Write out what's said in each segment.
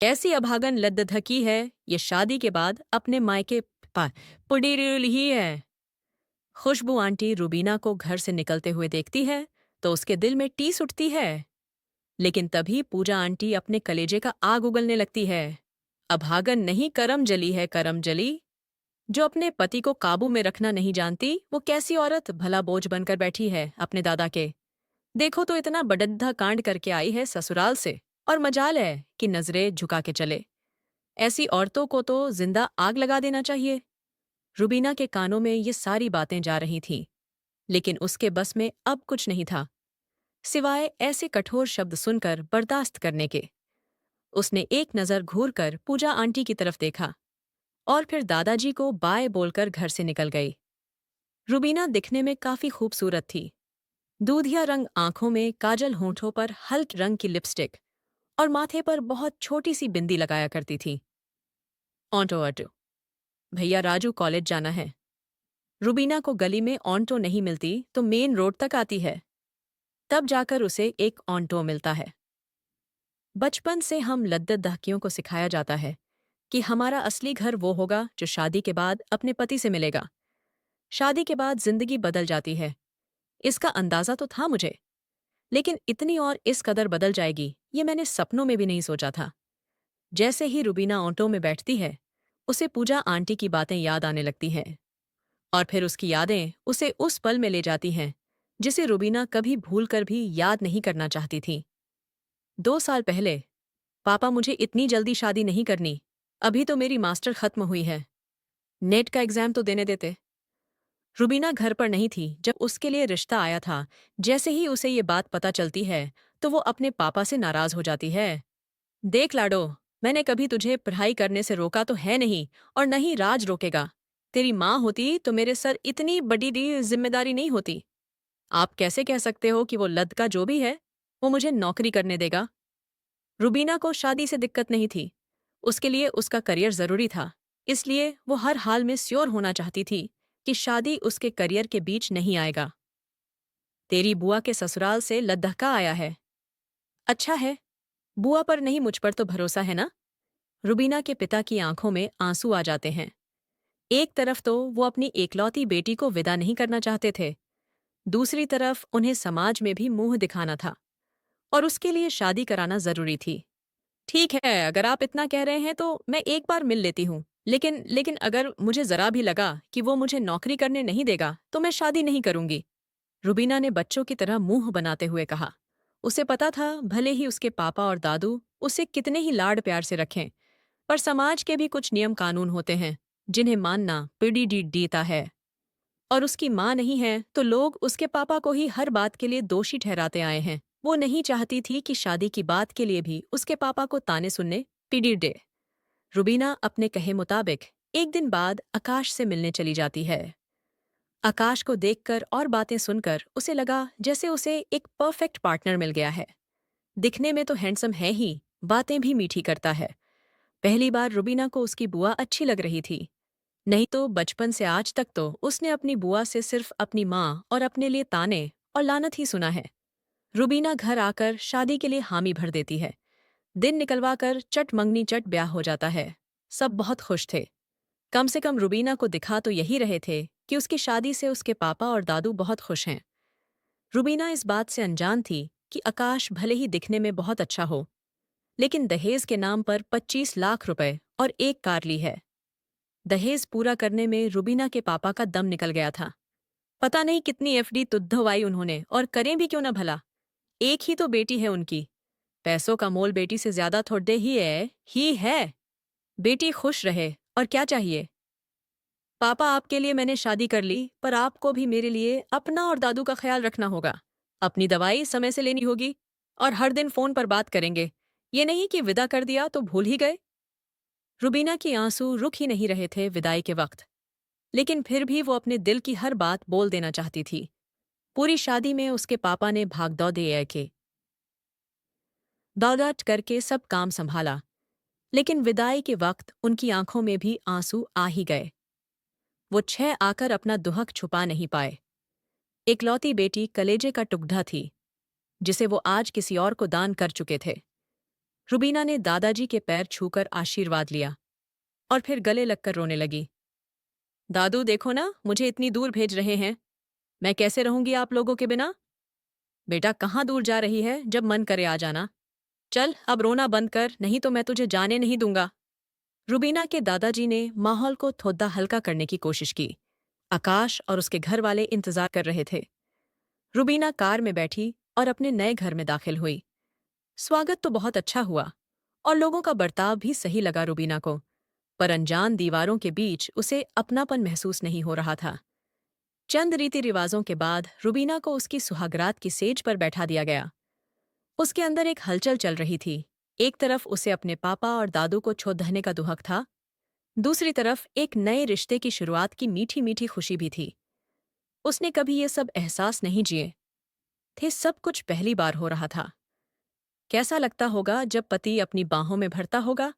कैसी अभागन लद्दधकी है, ये शादी के बाद अपने मायके पुडीरिल ही है। खुशबू आंटी रूबीना को घर से निकलते हुए देखती है तो उसके दिल में टीस उठती है। लेकिन तभी पूजा आंटी अपने कलेजे का आग उगलने लगती है। अभागन नहीं, करम जली है, करम जली। जो अपने पति को काबू में रखना नहीं जानती, वो कैसी औरत भला बोझ बनकर बैठी है अपने दादा के। देखो तो इतना बड़द्धा कांड करके आई है ससुराल से, और मजाल है कि नजरें झुका के चले। ऐसी औरतों को तो जिंदा आग लगा देना चाहिए। रुबीना के कानों में ये सारी बातें जा रही थीं, लेकिन उसके बस में अब कुछ नहीं था सिवाय ऐसे कठोर शब्द सुनकर बर्दाश्त करने के। उसने एक नज़र घूर कर पूजा आंटी की तरफ देखा और फिर दादाजी को बाय बोलकर घर से निकल गई। रुबीना दिखने में काफी खूबसूरत थी। दूधिया रंग आंखों में, काजल होंठों पर हल्क रंग की लिपस्टिक और माथे पर बहुत छोटी सी बिंदी लगाया करती थी। ऑटो ऑटो, भैया राजू कॉलेज जाना है। रुबीना को गली में ऑन्टो नहीं मिलती तो मेन रोड तक आती है, तब जाकर उसे एक ऑन्टो मिलता है। बचपन से हम लद्दत दहकियों को सिखाया जाता है कि हमारा असली घर वो होगा जो शादी के बाद अपने पति से मिलेगा। शादी के बाद जिंदगी बदल जाती है, इसका अंदाजा तो था मुझे, लेकिन इतनी और इस कदर बदल जाएगी ये मैंने सपनों में भी नहीं सोचा था। जैसे ही रुबीना ऑटो में बैठती है, उसे पूजा आंटी की बातें याद आने लगती हैं, और फिर उसकी यादें उसे उस पल में ले जाती हैं जिसे रुबीना कभी भूल कर भी याद नहीं करना चाहती थी। 2 साल पहले, पापा मुझे इतनी जल्दी शादी नहीं करनी, अभी तो मेरी मास्टर खत्म हुई है, नेट का एग्जाम तो देने देते। रुबीना घर पर नहीं थी जब उसके लिए रिश्ता आया था। जैसे ही उसे ये बात पता चलती है तो वो अपने पापा से नाराज हो जाती है। देख लाडो, मैंने कभी तुझे पढ़ाई करने से रोका तो है नहीं, और न ही राज रोकेगा। तेरी माँ होती तो मेरे सर इतनी बड़ी जिम्मेदारी नहीं होती। आप कैसे कह सकते हो कि वो लद का जो भी है वो मुझे नौकरी करने देगा। रुबीना को शादी से दिक्कत नहीं थी, उसके लिए उसका करियर जरूरी था। इसलिए वो हर हाल में श्योर होना चाहती थी कि शादी उसके करियर के बीच नहीं आएगा। तेरी बुआ के ससुराल से लद्दहका आया है। अच्छा है, बुआ पर नहीं मुझ पर तो भरोसा है ना। रुबीना के पिता की आंखों में आंसू आ जाते हैं। एक तरफ तो वो अपनी एकलौती बेटी को विदा नहीं करना चाहते थे, दूसरी तरफ उन्हें समाज में भी मुंह दिखाना था, और उसके लिए शादी कराना जरूरी थी। ठीक है, अगर आप इतना कह रहे हैं तो मैं एक बार मिल लेती हूँ, लेकिन लेकिन अगर मुझे जरा भी लगा कि वो मुझे नौकरी करने नहीं देगा तो मैं शादी नहीं करूंगी। रुबीना ने बच्चों की तरह मुंह बनाते हुए कहा। उसे पता था भले ही उसके पापा और दादू उसे कितने ही लाड प्यार से रखें, पर समाज के भी कुछ नियम कानून होते हैं जिन्हें मानना पीढ़ी देता है। और उसकी माँ नहीं है तो लोग उसके पापा को ही हर बात के लिए दोषी ठहराते आए हैं। वो नहीं चाहती थी कि शादी की बात के लिए भी उसके पापा को ताने सुनने पीढ़ी दे। रुबीना अपने कहे मुताबिक एक दिन बाद आकाश से मिलने चली जाती है। आकाश को देखकर और बातें सुनकर उसे लगा जैसे उसे एक परफेक्ट पार्टनर मिल गया है। दिखने में तो हैंडसम है ही, बातें भी मीठी करता है। पहली बार रुबीना को उसकी बुआ अच्छी लग रही थी, नहीं तो बचपन से आज तक तो उसने अपनी बुआ से सिर्फ अपनी माँ और अपने लिए ताने और लानत ही सुना है। रुबीना घर आकर शादी के लिए हामी भर देती है। दिन निकलवा कर चट मंगनी चट ब्याह हो जाता है। सब बहुत खुश थे। कम से कम रुबीना को दिखा तो यही रहे थे कि उसकी शादी से उसके पापा और दादू बहुत खुश हैं। रुबीना इस बात से अनजान थी कि आकाश भले ही दिखने में बहुत अच्छा हो, लेकिन दहेज के नाम पर 25 लाख रुपए और एक कार ली है। दहेज पूरा करने में रुबीना के पापा का दम निकल गया था। पता नहीं कितनी एफडी तुद्धवाई उन्होंने, और करें भी क्यों न भला। एक ही तो बेटी है उनकी, पैसों का मोल बेटी से ज्यादा थोड़े ही है। बेटी खुश रहे और क्या चाहिए। पापा, आपके लिए मैंने शादी कर ली, पर आपको भी मेरे लिए अपना और दादू का ख्याल रखना होगा। अपनी दवाई समय से लेनी होगी, और हर दिन फोन पर बात करेंगे। ये नहीं कि विदा कर दिया तो भूल ही गए। रुबीना की आंसू रुक ही नहीं रहे थे विदाई के वक्त, लेकिन फिर भी वो अपने दिल की हर बात बोल देना चाहती थी। पूरी शादी में उसके पापा ने भागदौड़ दे के दौड़ाट करके सब काम संभाला, लेकिन विदाई के वक्त उनकी आंखों में भी आंसू आ ही गए। वो छह आकर अपना दुहक छुपा नहीं पाए। इकलौती बेटी कलेजे का टुकड़ा थी, जिसे वो आज किसी और को दान कर चुके थे। रुबीना ने दादाजी के पैर छूकर आशीर्वाद लिया और फिर गले लगकर रोने लगी। दादू देखो ना, मुझे इतनी दूर भेज रहे हैं। मैं कैसे रहूंगी आप लोगों के बिना? बेटा कहाँ दूर जा रही है, जब मन करे आ जाना। चल अब रोना बंद कर, नहीं तो मैं तुझे जाने नहीं दूंगा। रुबीना के दादाजी ने माहौल को थोड़ा हल्का करने की कोशिश की। आकाश और उसके घर वाले इंतजार कर रहे थे। रुबीना कार में बैठी और अपने नए घर में दाखिल हुई। स्वागत तो बहुत अच्छा हुआ और लोगों का बर्ताव भी सही लगा रुबीना को, पर अनजान दीवारों के बीच उसे अपनापन महसूस नहीं हो रहा था। चंद रीति रिवाजों के बाद रुबीना को उसकी सुहागरात की सेज पर बैठा दिया गया। उसके अंदर एक हलचल चल रही थी। एक तरफ उसे अपने पापा और दादू को छोड़ने का दुहक था, दूसरी तरफ एक नए रिश्ते की शुरुआत की मीठी मीठी खुशी भी थी। उसने कभी ये सब एहसास नहीं जिए थे, सब कुछ पहली बार हो रहा था। कैसा लगता होगा जब पति अपनी बाहों में भरता होगा?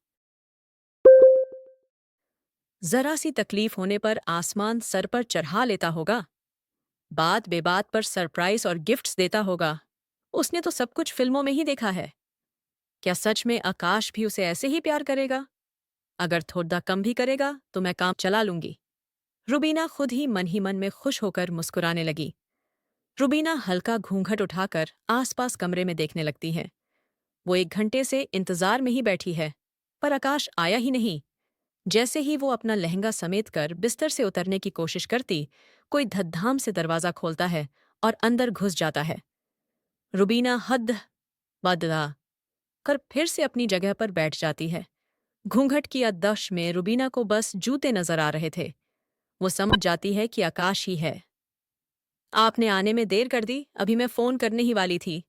जरा सी तकलीफ होने पर आसमान सर पर चढ़ा लेता होगा। बात बेबात पर सरप्राइज और गिफ्ट्स देता होगा। उसने तो सब कुछ फिल्मों में ही देखा है। क्या सच में आकाश भी उसे ऐसे ही प्यार करेगा? अगर थोड़ा कम भी करेगा तो मैं काम चला लूंगी। रुबीना खुद ही मन में खुश होकर मुस्कुराने लगी। रुबीना हल्का घूंघट उठाकर आसपास कमरे में देखने लगती है। वो 1 घंटे से इंतजार में ही बैठी है, पर आकाश आया ही नहीं। जैसे ही वो अपना लहंगा समेत कर बिस्तर से उतरने की कोशिश करती, कोई धड़ाम से दरवाजा खोलता है और अंदर घुस जाता है। रुबीना हद बदला कर फिर से अपनी जगह पर बैठ जाती है। घूंघट की आदश में रुबीना को बस जूते नजर आ रहे थे। वो समझ जाती है कि आकाश ही है। आपने आने में देर कर दी, अभी मैं फोन करने ही वाली थी।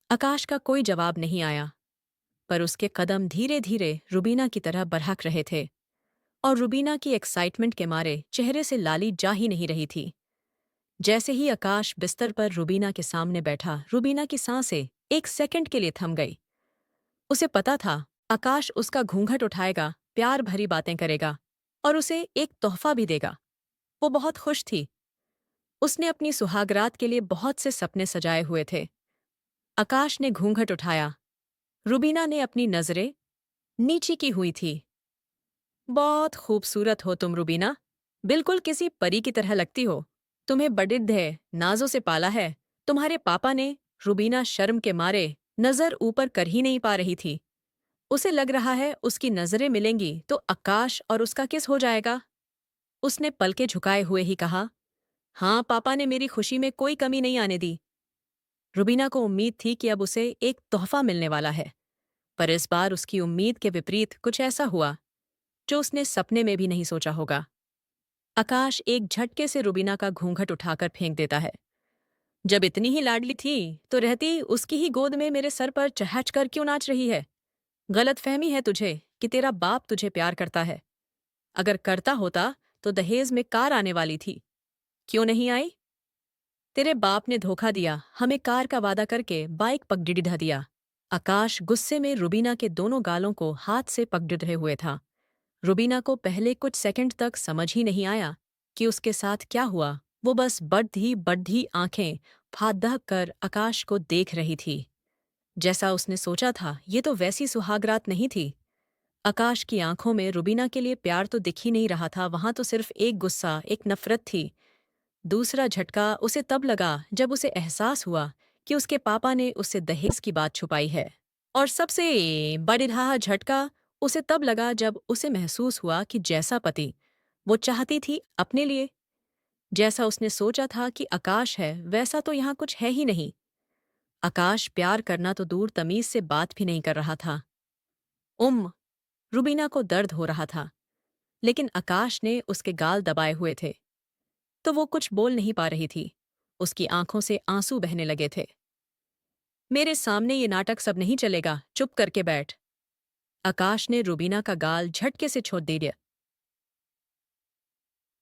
आकाश का कोई जवाब नहीं आया, पर उसके कदम धीरे धीरे रुबीना की तरह बढ़क रहे थे और रुबीना की एक्साइटमेंट के मारे चेहरे से लाली जा ही नहीं रही थी। जैसे ही आकाश बिस्तर पर रुबीना के सामने बैठा, रुबीना की सांसें 1 सेकंड के लिए थम गई। उसे पता था आकाश उसका घूंघट उठाएगा, प्यार भरी बातें करेगा और उसे एक तोहफा भी देगा। वो बहुत खुश थी। उसने अपनी सुहागरात के लिए बहुत से सपने सजाए हुए थे। आकाश ने घूंघट उठाया। रुबीना ने अपनी नजरें नीची की हुई थी। बहुत खूबसूरत हो तुम रुबीना, बिल्कुल किसी परी की तरह लगती हो। तुम्हें बड़िद्ध है, नाजों से पाला है। तुम्हारे पापा ने। रुबीना शर्म के मारे नजर ऊपर कर ही नहीं पा रही थी। उसे लग रहा है उसकी नजरें मिलेंगी तो आकाश और उसका किस हो जाएगा। उसने पलके झुकाए हुए ही कहा, हाँ पापा ने मेरी खुशी में कोई कमी नहीं आने दी। रुबीना को उम्मीद थी कि अब उसे एक तोहफा मिलने वाला है, पर इस बार उसकी उम्मीद के विपरीत कुछ ऐसा हुआ जो उसने सपने में भी नहीं सोचा होगा। आकाश एक झटके से रुबीना का घूंघट उठाकर फेंक देता है। जब इतनी ही लाडली थी तो रहती उसकी ही गोद में मेरे सर पर चहच कर क्यों नाच रही है? गलतफहमी है तुझे कि तेरा बाप तुझे प्यार करता है। अगर करता होता तो दहेज में कार आने वाली थी। क्यों नहीं आई? तेरे बाप ने धोखा दिया, हमें कार का वादा करके बाइक पगडिढ़ा दिया। आकाश गुस्से में रुबीना के दोनों गालों को हाथ से पगडिढ़े हुए था। रुबीना को पहले कुछ सेकंड तक समझ ही नहीं आया कि उसके साथ क्या हुआ। वो बस बढ़ती आंखें फाड़ कर आकाश को देख रही थी। जैसा उसने सोचा था, ये तो वैसी सुहागरात नहीं थी। आकाश की आंखों में रुबीना के लिए प्यार तो दिख ही नहीं रहा था, वहां तो सिर्फ एक गुस्सा, एक नफरत थी। दूसरा झटका उसे तब लगा जब उसे एहसास हुआ कि उसके पापा ने उससे दहेज की बात छुपाई है। और सबसे बड़ा झटका उसे तब लगा जब उसे महसूस हुआ कि जैसा पति वो चाहती थी अपने लिए, जैसा उसने सोचा था कि आकाश है, वैसा तो यहाँ कुछ है ही नहीं। आकाश प्यार करना तो दूर, तमीज से बात भी नहीं कर रहा था। रुबीना को दर्द हो रहा था, लेकिन आकाश ने उसके गाल दबाए हुए थे तो वो कुछ बोल नहीं पा रही थी। उसकी आंखों से आंसू बहने लगे थे। मेरे सामने ये नाटक सब नहीं चलेगा, चुप करके बैठ। आकाश ने रुबीना का गाल झटके से छोड़ दिया,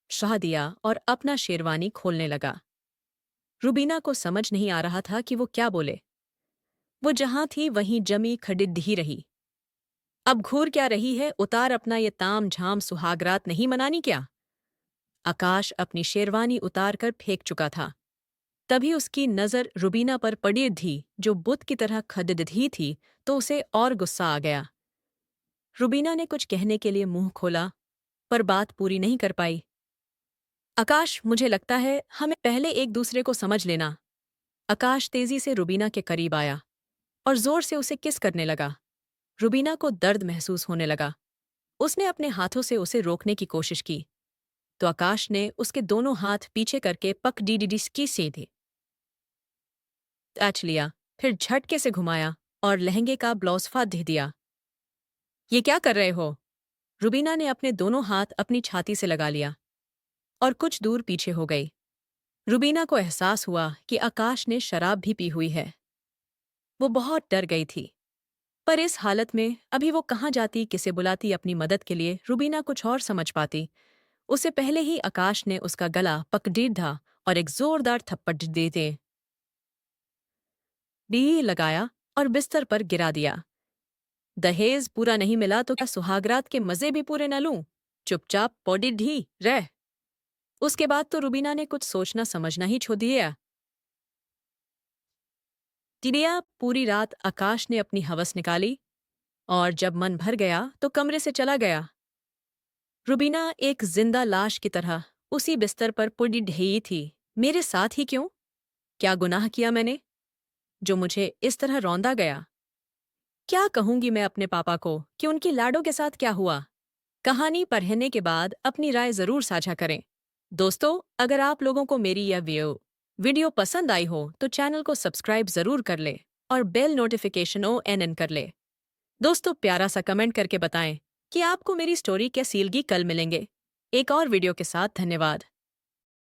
शाह दिया और अपना शेरवानी खोलने लगा। रुबीना को समझ नहीं आ रहा था कि वो क्या बोले। वो जहां थी वहीं जमी खडिड ही रही। अब घूर क्या रही है, उतार अपना ये ताम झाम, सुहागरात नहीं मनानी क्या? आकाश अपनी शेरवानी उतार कर फेंक चुका था। तभी उसकी नज़र रुबीना पर पड़ी थी, जो बुत की तरह खददही थी, तो उसे और गुस्सा आ गया। रुबीना ने कुछ कहने के लिए मुंह खोला, पर बात पूरी नहीं कर पाई। आकाश, मुझे लगता है हमें पहले एक दूसरे को समझ लेना। आकाश तेजी से रुबीना के करीब आया और जोर से उसे किस करने लगा। रुबीना को दर्द महसूस होने लगा। उसने अपने हाथों से उसे रोकने की कोशिश की, तो आकाश ने उसके दोनों हाथ पीछे करके पक डी की सीधे अच लिया, फिर झटके से घुमाया और लहंगे का ब्लाउज फाड़ दे दिया। ये क्या कर रहे हो? रुबीना ने अपने दोनों हाथ अपनी छाती से लगा लिया और कुछ दूर पीछे हो गई। रुबीना को एहसास हुआ कि आकाश ने शराब भी पी हुई है। वो बहुत डर गई थी, पर इस हालत में अभी वो कहाँ जाती, किसे बुलाती अपनी मदद के लिए? रुबीना कुछ और समझ पाती उससे पहले ही आकाश ने उसका गला पकड़ था और एक जोरदार थप्पड़ देते डी लगाया और बिस्तर पर गिरा दिया। दहेज पूरा नहीं मिला तो क्या सुहागरात के मजे भी पूरे न लूं? चुपचाप पौडी ढी रह। उसके बाद तो रुबीना ने कुछ सोचना समझना ही छोड़ दिया। टिडिया पूरी रात आकाश ने अपनी हवस निकाली और जब मन भर गया तो कमरे से चला गया। रुबीना एक जिंदा लाश की तरह उसी बिस्तर पर पुड़ी ढही थी। मेरे साथ ही क्यों? क्या गुनाह किया मैंने जो मुझे इस तरह रौंदा गया? क्या कहूंगी मैं अपने पापा को कि उनकी लाडो के साथ क्या हुआ? कहानी पढ़ने के बाद अपनी राय जरूर साझा करें। दोस्तों, अगर आप लोगों को मेरी यह वीडियो पसंद आई हो तो चैनल को सब्सक्राइब जरूर कर ले और बेल नोटिफिकेशन ऑन कर ले। दोस्तों, प्यारा सा कमेंट करके बताएं कि आपको मेरी स्टोरी कैसी लगी। कल मिलेंगे एक और वीडियो के साथ। धन्यवाद।